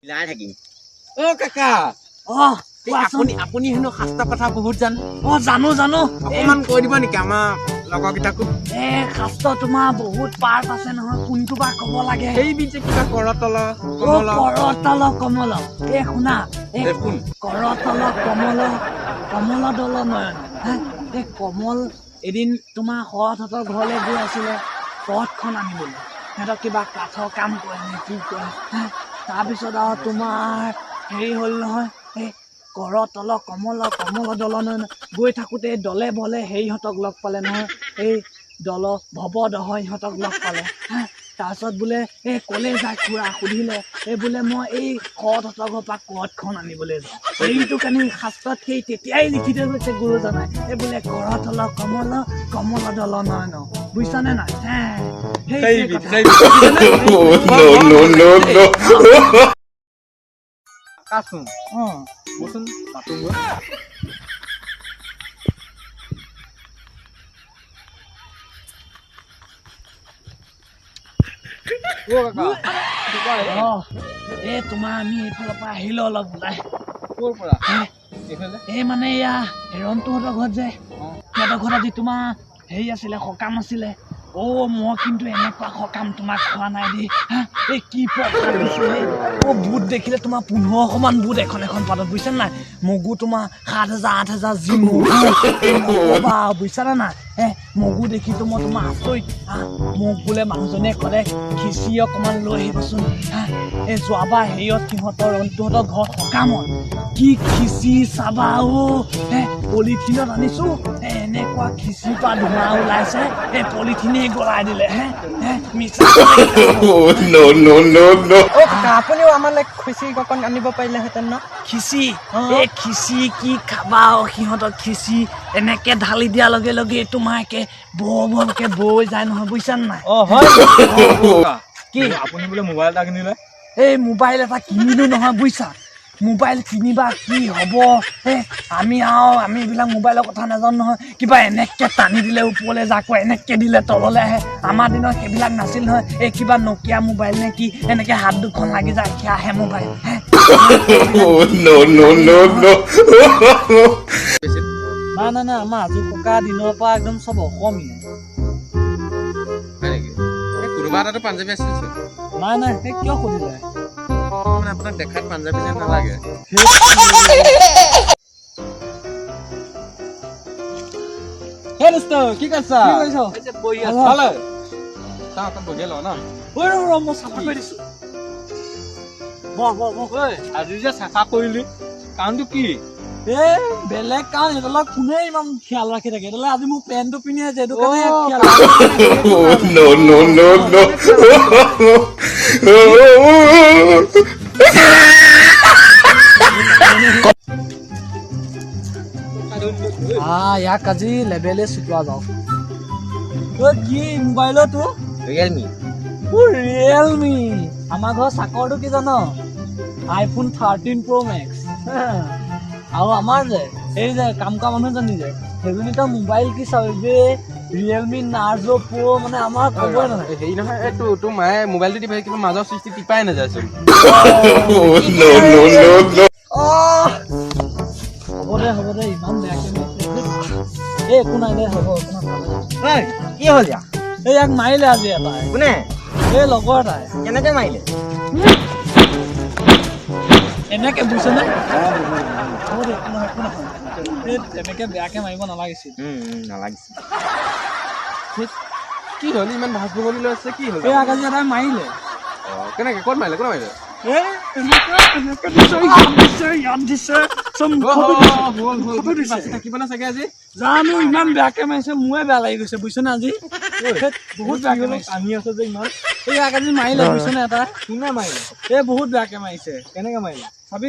মিলাই থাকিম। কাকা আপুনি হেনো শাস্ত্ৰৰ কথা বহুত জানে। জানো অকমান কৈ দিব নেকি আমাৰ লগৰকেইটাকো? শাস্ত্ৰ তোমাৰ বহুত পাৰ্ট আছে নহয়, কোনটো বা ক'ব লাগে? সেইবিধ যে কিবা কৰতল কৰতল কমল। শুনা, কোন? কৰতল কমল কমল দল নয়ন। এই কমল এদিন তোমাৰ সৰহতৰ ঘৰলৈ গৈ আছিলে পথখন আনিবলৈ। সিহঁতক কিবা কাঠৰ কাম কৰে নে কি কৰে। তাৰপিছত আৰু তোমাৰ হেৰি হ'ল নহয়, এই কৰতল কমল কমল দল নয়ন গৈ থাকোতে দলে বলে হেৰিহঁতক লগ পালে নহয়, এই দল ভৱদহ ইহঁতক লগ পালে। তাৰপিছত বোলে এই কলে যায় খুৰা সুধিলে, এই বোলে মই এই সৰহতৰ ঘৰৰ পৰা কঠখন আনিবলৈ যাওঁ। সেইটো কাৰণে শাস্ত্ৰত সেই তেতিয়াই লিখি থৈ গৈছে গুৰুজনাই, এই বোলে কৰতল কমল কমল দল নয়ন। বুজিছানে নাই? কাচোন বচোন মাতোগৈ। এই তোমাৰ আমি এইফালৰ পৰা আহিলো অলপ ওলাই। ক'ৰ পৰা? এইফালে? এই মানে এয়া ৰন্তুহঁতৰ ঘৰত যে, সিহঁতৰ ঘৰত আজি তোমাৰ হেৰি আছিলে, সকাম আছিলে। মই কিন্তু এনেকুৱা সকাম তোমাক খোৱা নাই দেই। এই কি প্ৰসাদ দিছে। বুট দেখিলে তোমাৰ 1500 মান বুট এখন পাতত, বুজিছা নাই? মগু তোমাৰ 7000 8000 যি মগু নকবা, বুজিছানে নাই? মগু দেখিতো মই তোমাৰ আচৰিত। মোক বোলে মানুহজনীয়ে ক'লে খিচি অকমান লৈ আহিবচোন। এই যোৱাবাৰ হেৰিয়ত সিহঁতৰ ৰন্তুহঁতৰ ঘৰত সকামত কি খিচি চাবা পলিথিনত আনিছো, এনেকুৱা খিচিৰ পৰা ধোঁৱা ওলাইছে, এই পলিথিনে গলাই দিলে। আপুনিও আমালৈ খিচিৰি অকণ আনিব পাৰিলেহেঁতেন ন? খিচি খিচি কি খাবা সিহঁতক খিচি এনেকে ঢালি দিয়াৰ লগে লগে তোমাৰ একে বৰকে বৈ যায় নহয়, বুজিছানে নাই? কি আপুনি বোলে মোবাইল এটা কিনিলে? এই মোবাইল এটা কিনিলো নহয়, বুজিছা? মোবাইল কিনিবা কি হ'ব? আমি এইবিলাক মোবাইলৰ কথা নাজানো নহয়। কিবা এনেকে টানি দিলে ওপৰলৈ যাক, এনেকে দিলে তললৈ আহে। আমাৰ দিনত সেইবিলাক নাছিল নহয়। এই কিবা নকিয়া মোবাইল নে কি, এনেকে হাত দুখন লাগি যায়, সেয়াহে মোবাইল। নাই আমাৰ আজু ককা দিনৰ পৰা একদম চব অসমীয়া। কোনোবা এটাতো পাঞ্জাবী আছিল। নাই সেই কিয় সুধিলে? মানে আপোনাক দেখাত পাঞ্জাবী যেন নালাগে। কি কৈছা? আজি যে চাফা কৰিলি কাৰণটো কি? বেলেগ কাৰণ এইডালক কোনে ইমান খিয়াল ৰাখি থাকে? এইডালে আজি মোৰ পেণ্টটো পিন্ধি আছে, সেইটো কাৰণে ইয়াক আজি লেবেলে চুটোৱা যাওক। কি মোবাইলতো? ৰিয়েলমি। ৰিয়েলমি। আমাৰ ঘৰৰ চাকৰটো কি জান? iPhone 13 Pro Max। আৰু আমাৰ যে এই যে কাম কৰা মানুহজনী যে, সেইজনীতো মোবাইল কি চাবি, ৰিয়েলমি নাৰ্জো প্ৰ', মানে আমাৰ ক'বই নহয়। হেৰি নহয়, এইটো তোৰ মায়ে মোবাইলটো টিপাই কিবা মাজৰ চুইচটো টিপাই নাযায়চোন। হ'ব দে ইমান বেয়াকে একো নাই দে, হ'ব কি হ'ল যা? এই ইয়াক মাৰিলে আজি এটাই। কোনে? এই লগৰ এটাই। কেনেকে মাৰিলে? এনেকে বুজিছনে? হ'ব দে, একো নহয়। এই তেনেকে বেয়াকে মাৰিব নালাগিছিল। নালাগিছিল। কি হ'ল ইমান ভাজ বগলী লৈ আছে? কি হ'ল? এই আজি এটাই মাৰিলে। কেনেকে? ক'ত মাৰিলে? কোনে মাৰিলে? চাগে আজি জানো ইমান বেয়াকে মাৰিছে, মোৰে বেয়া লাগি গৈছে, বুজিছনে? আজি বহুত বেয়াকে মাৰিছে। আনি আছে যে ইমান। এই আজি মাৰিলে, বুজিছনে? এটা কোনে মাৰিলে? এই বহুত বেয়াকে মাৰিছে। কেনেকে মাৰিলে? ভাবি